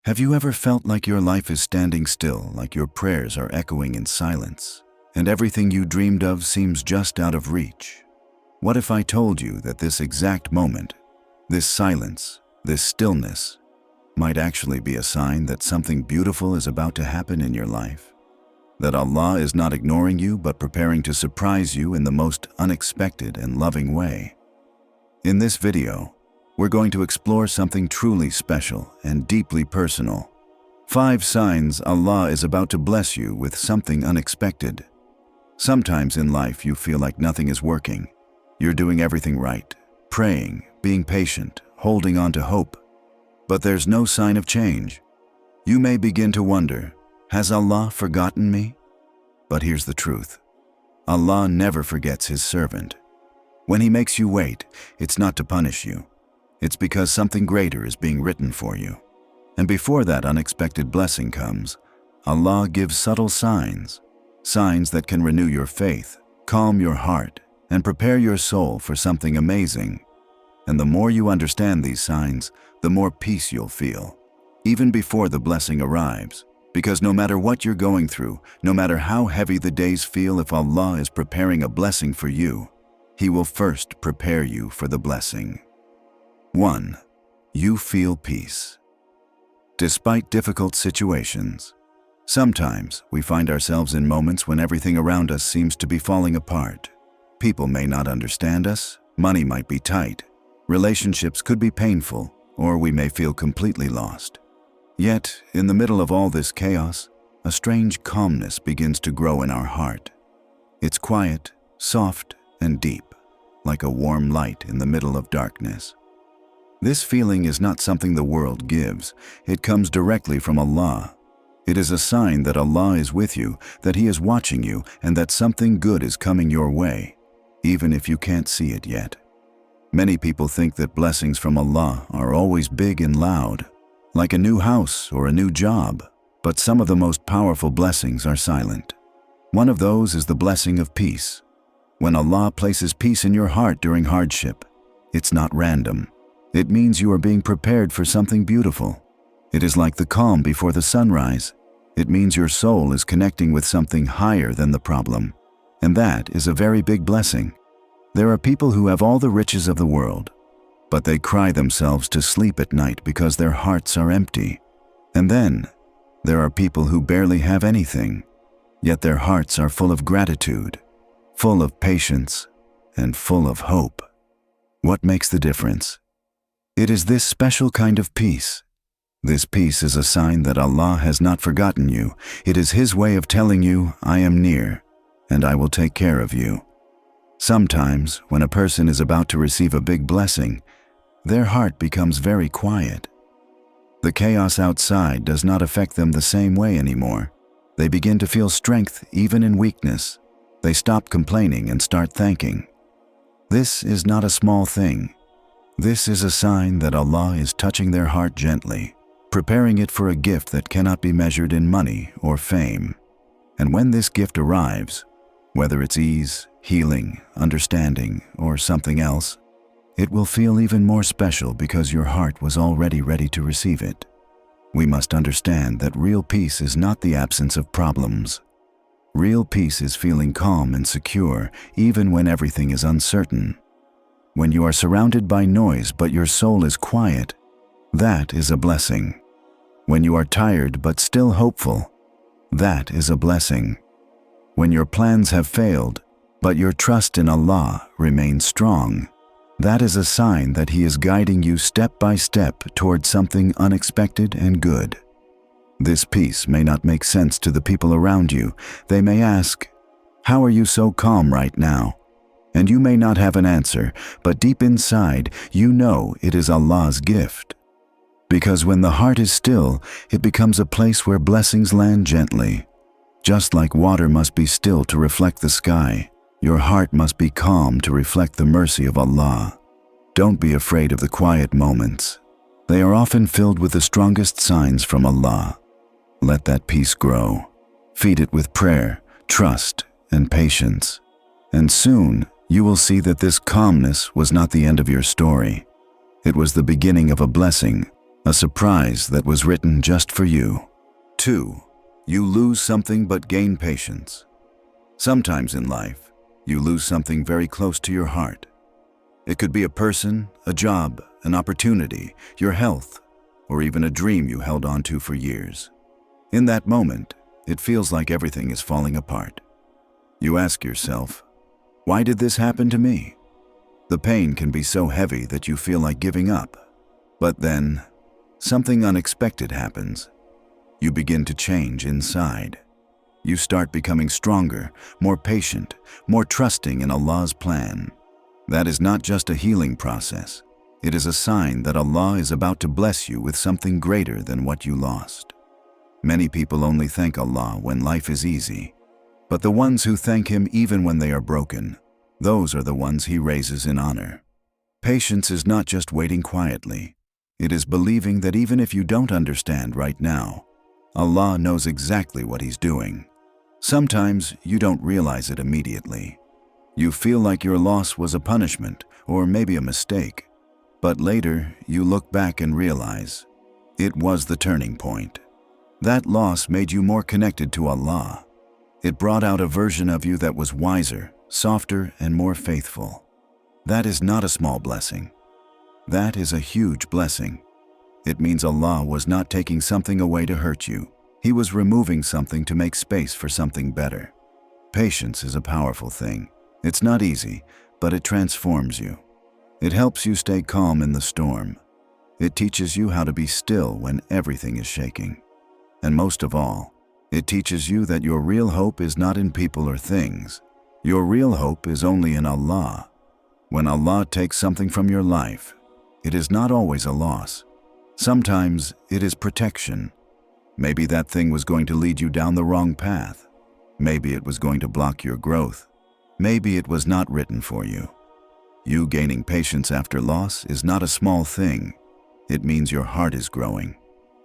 Have you ever felt like your life is standing still, like your prayers are echoing in silence, and everything you dreamed of seems just out of reach? What if I told you that this exact moment, this silence, this stillness, might actually be a sign that something beautiful is about to happen in your life? That Allah is not ignoring you but preparing to surprise you in the most unexpected and loving way? In this video, we're going to explore something truly special and deeply personal. 5 signs Allah is about to bless you with something unexpected. Sometimes in life you feel like nothing is working. You're doing everything right, praying, being patient, holding on to hope. But there's no sign of change. You may begin to wonder, has Allah forgotten me? But here's the truth. Allah never forgets His servant. When He makes you wait, it's not to punish you. It's because something greater is being written for you. And before that unexpected blessing comes, Allah gives subtle signs that can renew your faith, calm your heart, and prepare your soul for something amazing. And the more you understand these signs, the more peace you'll feel, even before the blessing arrives. Because no matter what you're going through, no matter how heavy the days feel, if Allah is preparing a blessing for you, He will first prepare you for the blessing. 1. You feel peace. Despite difficult situations, sometimes we find ourselves in moments when everything around us seems to be falling apart. People may not understand us, money might be tight, relationships could be painful, or we may feel completely lost. Yet, in the middle of all this chaos, a strange calmness begins to grow in our heart. It's quiet, soft, and deep, like a warm light in the middle of darkness. This feeling is not something the world gives. It comes directly from Allah. It is a sign that Allah is with you, that He is watching you, and that something good is coming your way, even if you can't see it yet. Many people think that blessings from Allah are always big and loud, like a new house or a new job, but some of the most powerful blessings are silent. One of those is the blessing of peace. When Allah places peace in your heart during hardship, it's not random. It means you are being prepared for something beautiful. It is like the calm before the sunrise. It means your soul is connecting with something higher than the problem. And that is a very big blessing. There are people who have all the riches of the world, but they cry themselves to sleep at night because their hearts are empty. And then, there are people who barely have anything, yet their hearts are full of gratitude, full of patience, and full of hope. What makes the difference? It is this special kind of peace. This peace is a sign that Allah has not forgotten you. It is His way of telling you, I am near, and I will take care of you. Sometimes, when a person is about to receive a big blessing, their heart becomes very quiet. The chaos outside does not affect them the same way anymore. They begin to feel strength even in weakness. They stop complaining and start thanking. This is not a small thing. This is a sign that Allah is touching their heart gently, preparing it for a gift that cannot be measured in money or fame. And when this gift arrives, whether it's ease, healing, understanding, or something else, it will feel even more special because your heart was already ready to receive it. We must understand that real peace is not the absence of problems. Real peace is feeling calm and secure even when everything is uncertain. When you are surrounded by noise but your soul is quiet, that is a blessing. When you are tired but still hopeful, that is a blessing. When your plans have failed, but your trust in Allah remains strong, that is a sign that He is guiding you step by step toward something unexpected and good. This peace may not make sense to the people around you. They may ask, how are you so calm right now? And you may not have an answer, but deep inside, you know it is Allah's gift. Because when the heart is still, it becomes a place where blessings land gently. Just like water must be still to reflect the sky, your heart must be calm to reflect the mercy of Allah. Don't be afraid of the quiet moments. They are often filled with the strongest signs from Allah. Let that peace grow. Feed it with prayer, trust, and patience. And soon, you will see that this calmness was not the end of your story. It was the beginning of a blessing A surprise that was written just for you. 2. You lose something but gain patience. Sometimes in life, you lose something very close to your heart. It could be a person, a job, an opportunity, your health, or even a dream you held on to for years. In that moment, it feels like everything is falling apart. You ask yourself, why did this happen to me? The pain can be so heavy that you feel like giving up. But then, something unexpected happens. You begin to change inside. You start becoming stronger, more patient, more trusting in Allah's plan. That is not just a healing process. It is a sign that Allah is about to bless you with something greater than what you lost. Many people only thank Allah when life is easy. But the ones who thank Him even when they are broken, those are the ones He raises in honor. Patience is not just waiting quietly. It is believing that even if you don't understand right now, Allah knows exactly what He's doing. Sometimes you don't realize it immediately. You feel like your loss was a punishment or maybe a mistake. But later, you look back and realize it was the turning point. That loss made you more connected to Allah. It brought out a version of you that was wiser, softer, and more faithful. That is not a small blessing. That is a huge blessing. It means Allah was not taking something away to hurt you. He was removing something to make space for something better. Patience is a powerful thing. It's not easy, but it transforms you. It helps you stay calm in the storm. It teaches you how to be still when everything is shaking. And most of all, it teaches you that your real hope is not in people or things. Your real hope is only in Allah. When Allah takes something from your life, it is not always a loss. Sometimes it is protection. Maybe that thing was going to lead you down the wrong path. Maybe it was going to block your growth. Maybe it was not written for you. You gaining patience after loss is not a small thing. It means your heart is growing.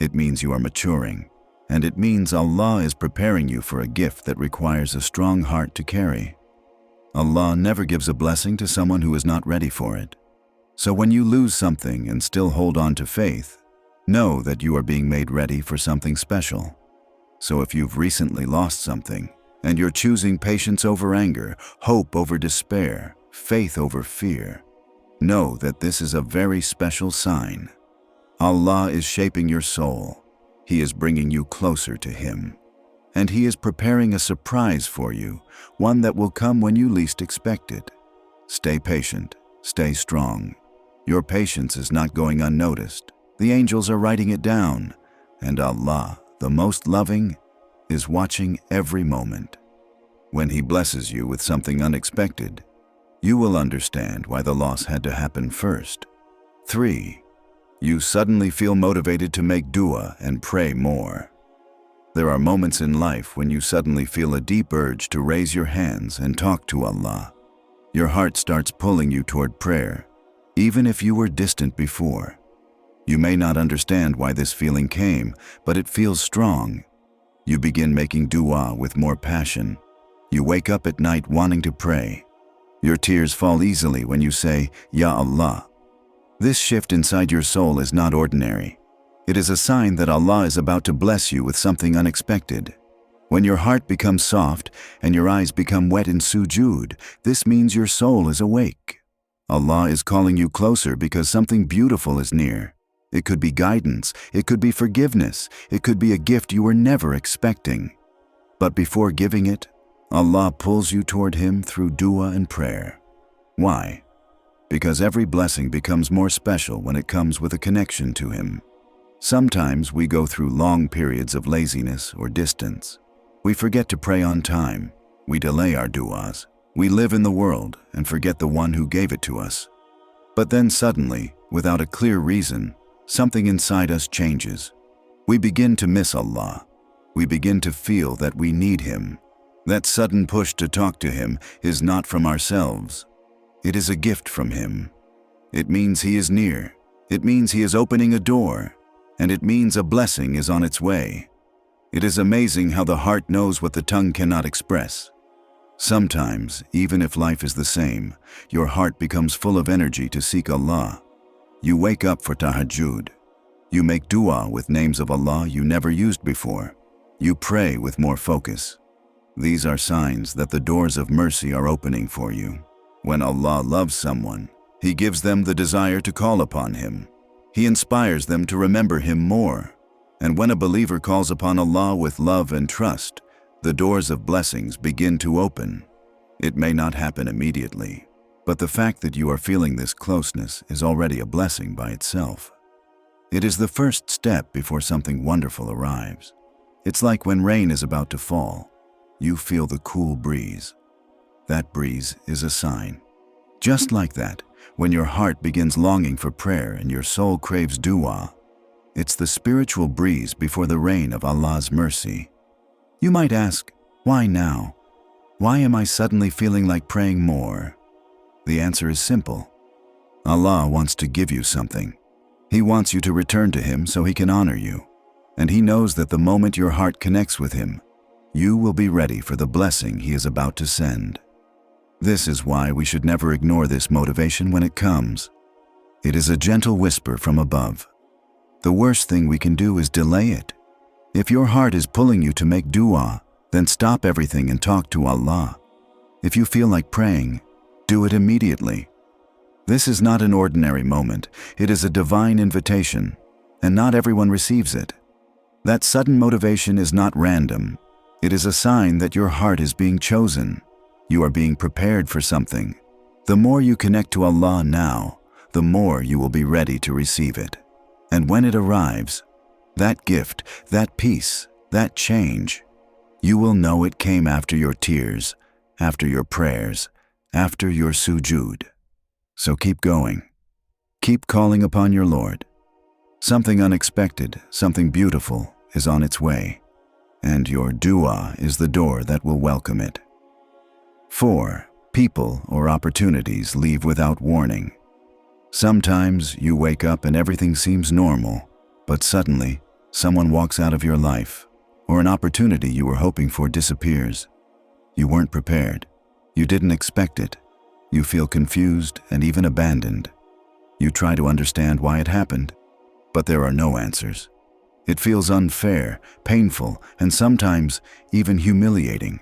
It means you are maturing. And it means Allah is preparing you for a gift that requires a strong heart to carry. Allah never gives a blessing to someone who is not ready for it. So when you lose something and still hold on to faith, know that you are being made ready for something special. So if you've recently lost something, and you're choosing patience over anger, hope over despair, faith over fear, know that this is a very special sign. Allah is shaping your soul. He is bringing you closer to Him. And He is preparing a surprise for you, one that will come when you least expect it. Stay patient, stay strong. Your patience is not going unnoticed. The angels are writing it down, and Allah, the most loving, is watching every moment. When He blesses you with something unexpected, you will understand why the loss had to happen first. 3. You suddenly feel motivated to make dua and pray more. There are moments in life when you suddenly feel a deep urge to raise your hands and talk to Allah. Your heart starts pulling you toward prayer, even if you were distant before. You may not understand why this feeling came, but it feels strong. You begin making dua with more passion. You wake up at night wanting to pray. Your tears fall easily when you say, Ya Allah. This shift inside your soul is not ordinary. It is a sign that Allah is about to bless you with something unexpected. When your heart becomes soft and your eyes become wet in sujood, this means your soul is awake. Allah is calling you closer because something beautiful is near. It could be guidance, it could be forgiveness, it could be a gift you were never expecting. But before giving it, Allah pulls you toward Him through dua and prayer. Why? Because every blessing becomes more special when it comes with a connection to Him. Sometimes we go through long periods of laziness or distance. We forget to pray on time. We delay our duas. We live in the world and forget the one who gave it to us. But then suddenly, without a clear reason, something inside us changes. We begin to miss Allah. We begin to feel that we need Him. That sudden push to talk to Him is not from ourselves. It is a gift from Him. It means He is near. It means He is opening a door. And it means a blessing is on its way. It is amazing how the heart knows what the tongue cannot express. Sometimes, even if life is the same, your heart becomes full of energy to seek Allah. You wake up for tahajjud. You make dua with names of Allah you never used before. You pray with more focus. These are signs that the doors of mercy are opening for you. When Allah loves someone, He gives them the desire to call upon Him. He inspires them to remember Him more. And when a believer calls upon Allah with love and trust, the doors of blessings begin to open. It may not happen immediately, but the fact that you are feeling this closeness is already a blessing by itself. It is the first step before something wonderful arrives. It's like when rain is about to fall. You feel the cool breeze. That breeze is a sign. Just like that, when your heart begins longing for prayer and your soul craves dua, it's the spiritual breeze before the rain of Allah's mercy. You might ask, why now? Why am I suddenly feeling like praying more? The answer is simple. Allah wants to give you something. He wants you to return to Him so He can honor you. And He knows that the moment your heart connects with Him, you will be ready for the blessing He is about to send. This is why we should never ignore this motivation when it comes. It is a gentle whisper from above. The worst thing we can do is delay it. If your heart is pulling you to make dua, then stop everything and talk to Allah. If you feel like praying, do it immediately. This is not an ordinary moment. It is a divine invitation, and not everyone receives it. That sudden motivation is not random. It is a sign that your heart is being chosen. You are being prepared for something. The more you connect to Allah now, the more you will be ready to receive it. And when it arrives, that gift, that peace, that change, you will know it came after your tears, after your prayers, after your sujood. So keep going. Keep calling upon your Lord. Something unexpected, something beautiful is on its way, and your dua is the door that will welcome it. 4. People or opportunities leave without warning. Sometimes you wake up and everything seems normal, but suddenly someone walks out of your life, or an opportunity you were hoping for disappears. You weren't prepared. You didn't expect it. You feel confused and even abandoned. You try to understand why it happened, but there are no answers. It feels unfair, painful, and sometimes even humiliating.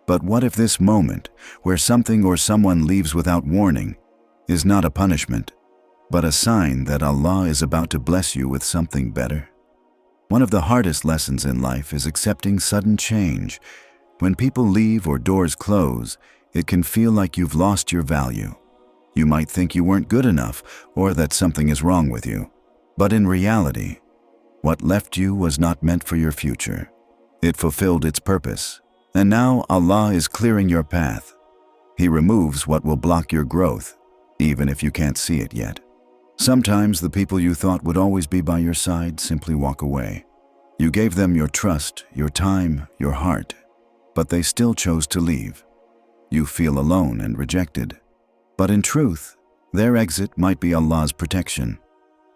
But what if this moment, where something or someone leaves without warning, is not a punishment, but a sign that Allah is about to bless you with something better? One of the hardest lessons in life is accepting sudden change. When people leave or doors close, it can feel like you've lost your value. You might think you weren't good enough or that something is wrong with you. But in reality, what left you was not meant for your future. It fulfilled its purpose. And now Allah is clearing your path. He removes what will block your growth, even if you can't see it yet. Sometimes the people you thought would always be by your side simply walk away. You gave them your trust, your time, your heart, but they still chose to leave. You feel alone and rejected. But in truth, their exit might be Allah's protection.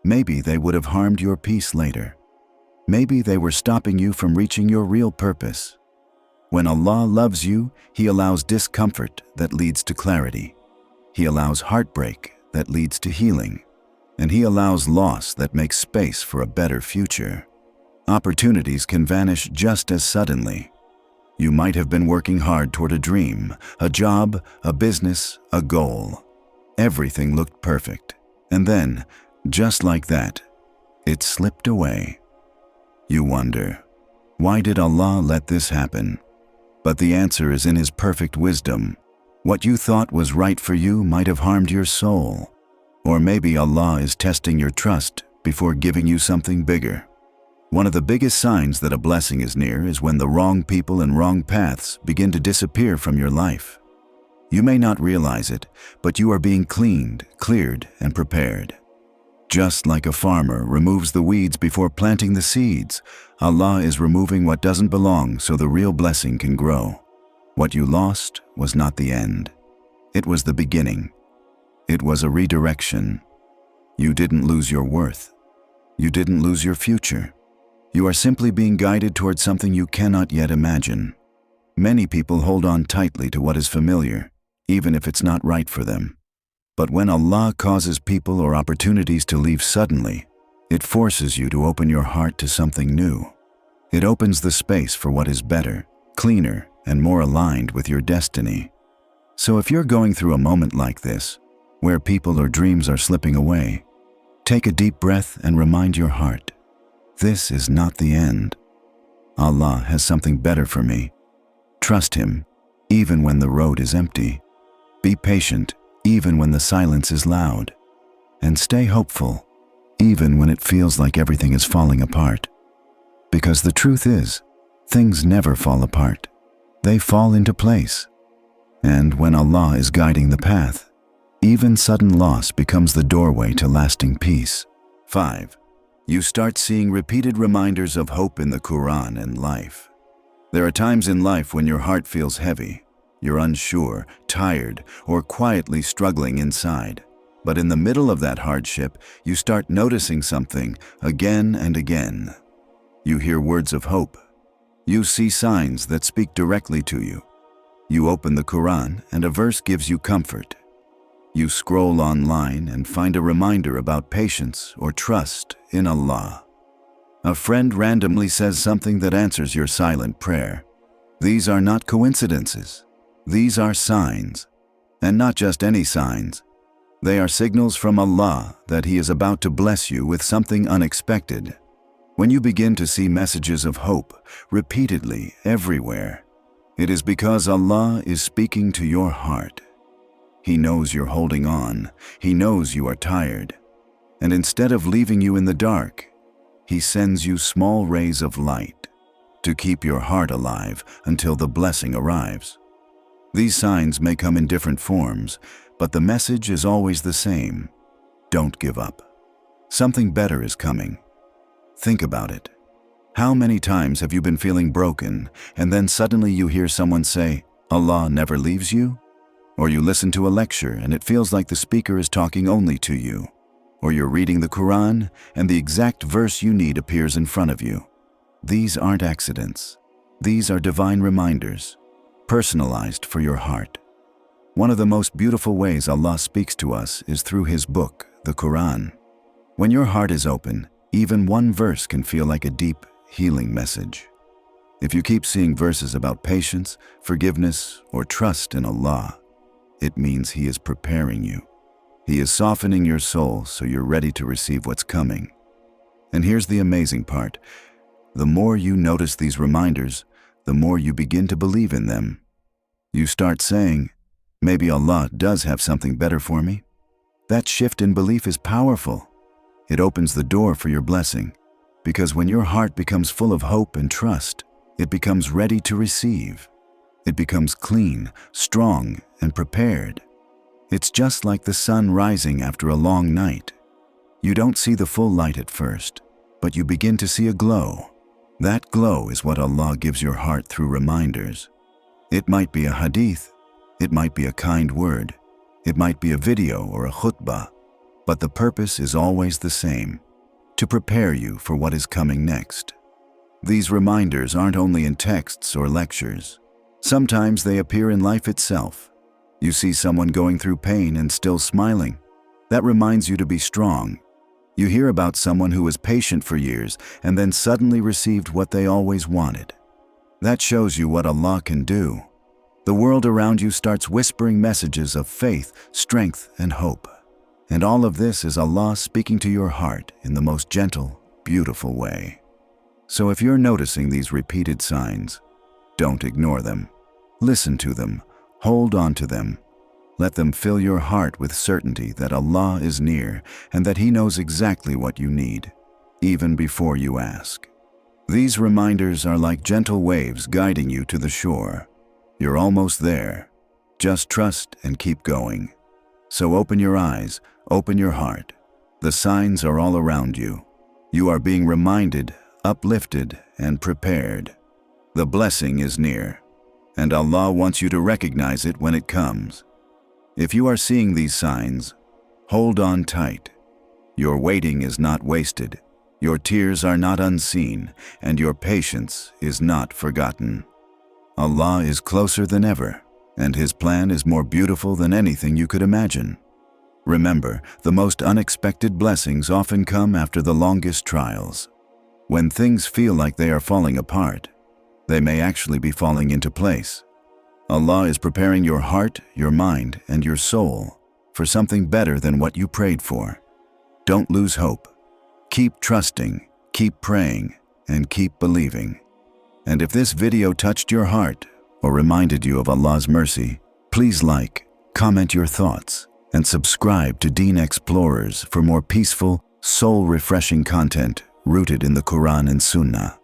Maybe they would have harmed your peace later. Maybe they were stopping you from reaching your real purpose. When Allah loves you, He allows discomfort that leads to clarity. He allows heartbreak that leads to healing. And He allows loss that makes space for a better future. Opportunities can vanish just as suddenly. You might have been working hard toward a dream, a job, a business, a goal. Everything looked perfect. And then, just like that, it slipped away. You wonder, why did Allah let this happen? But the answer is in His perfect wisdom. What you thought was right for you might have harmed your soul. Or maybe Allah is testing your trust before giving you something bigger. One of the biggest signs that a blessing is near is when the wrong people and wrong paths begin to disappear from your life. You may not realize it, but you are being cleaned, cleared, and prepared. Just like a farmer removes the weeds before planting the seeds, Allah is removing what doesn't belong so the real blessing can grow. What you lost was not the end. It was the beginning. It was a redirection. You didn't lose your worth. You didn't lose your future. You are simply being guided towards something you cannot yet imagine. Many people hold on tightly to what is familiar, even if it's not right for them. But when Allah causes people or opportunities to leave suddenly, It forces you to open your heart to something new. It opens the space for what is better, cleaner, and more aligned with your destiny. So if you're going through a moment like this, where people or dreams are slipping away, take a deep breath and remind your heart, this is not the end. Allah has something better for me. Trust Him, even when the road is empty. Be patient, even when the silence is loud. And stay hopeful, even when it feels like everything is falling apart. Because the truth is, things never fall apart. They fall into place. And when Allah is guiding the path, even sudden loss becomes the doorway to lasting peace. 5. You start seeing repeated reminders of hope in the Quran and life. There are times in life when your heart feels heavy, you're unsure, tired, or quietly struggling inside. But in the middle of that hardship, you start noticing something again and again. You hear words of hope. You see signs that speak directly to you. You open the Quran and a verse gives you comfort. You scroll online and find a reminder about patience or trust in Allah. A friend randomly says something that answers your silent prayer. These are not coincidences. These are signs. And not just any signs. They are signals from Allah that He is about to bless you with something unexpected. When you begin to see messages of hope repeatedly everywhere, it is because Allah is speaking to your heart. He knows you're holding on. He knows you are tired. And instead of leaving you in the dark, He sends you small rays of light to keep your heart alive until the blessing arrives. These signs may come in different forms, but the message is always the same. Don't give up. Something better is coming. Think about it. How many times have you been feeling broken, and then suddenly you hear someone say, Allah never leaves you? Or you listen to a lecture and it feels like the speaker is talking only to you. Or you're reading the Quran and the exact verse you need appears in front of you. These aren't accidents. These are divine reminders, personalized for your heart. One of the most beautiful ways Allah speaks to us is through His book, the Quran. When your heart is open, even one verse can feel like a deep, healing message. If you keep seeing verses about patience, forgiveness, or trust in Allah, it means He is preparing you. He is softening your soul so you're ready to receive what's coming. And here's the amazing part. The more you notice these reminders, the more you begin to believe in them. You start saying, maybe Allah does have something better for me. That shift in belief is powerful. It opens the door for your blessing, because when your heart becomes full of hope and trust, it becomes ready to receive. It becomes clean, strong, and prepared. It's just like the sun rising after a long night. You don't see the full light at first, but you begin to see a glow. That glow is what Allah gives your heart through reminders. It might be a hadith, it might be a kind word, it might be a video or a khutbah, but the purpose is always the same, to prepare you for what is coming next. These reminders aren't only in texts or lectures. Sometimes they appear in life itself. You see someone going through pain and still smiling. That reminds you to be strong. You hear about someone who was patient for years and then suddenly received what they always wanted. That shows you what Allah can do. The world around you starts whispering messages of faith, strength, and hope. And all of this is Allah speaking to your heart in the most gentle, beautiful way. So if you're noticing these repeated signs, don't ignore them. Listen to them. Hold on to them. Let them fill your heart with certainty that Allah is near and that He knows exactly what you need, even before you ask. These reminders are like gentle waves guiding you to the shore. You're almost there. Just trust and keep going. So open your eyes, open your heart. The signs are all around you. You are being reminded, uplifted, and prepared. The blessing is near, and Allah wants you to recognize it when it comes. If you are seeing these signs, hold on tight. Your waiting is not wasted, your tears are not unseen, and your patience is not forgotten. Allah is closer than ever, and His plan is more beautiful than anything you could imagine. Remember, the most unexpected blessings often come after the longest trials. When things feel like they are falling apart, they may actually be falling into place. Allah is preparing your heart, your mind, and your soul for something better than what you prayed for. Don't lose hope. Keep trusting, keep praying, and keep believing. And if this video touched your heart or reminded you of Allah's mercy, please like, comment your thoughts, and subscribe to Deen Explorers for more peaceful, soul-refreshing content rooted in the Quran and Sunnah.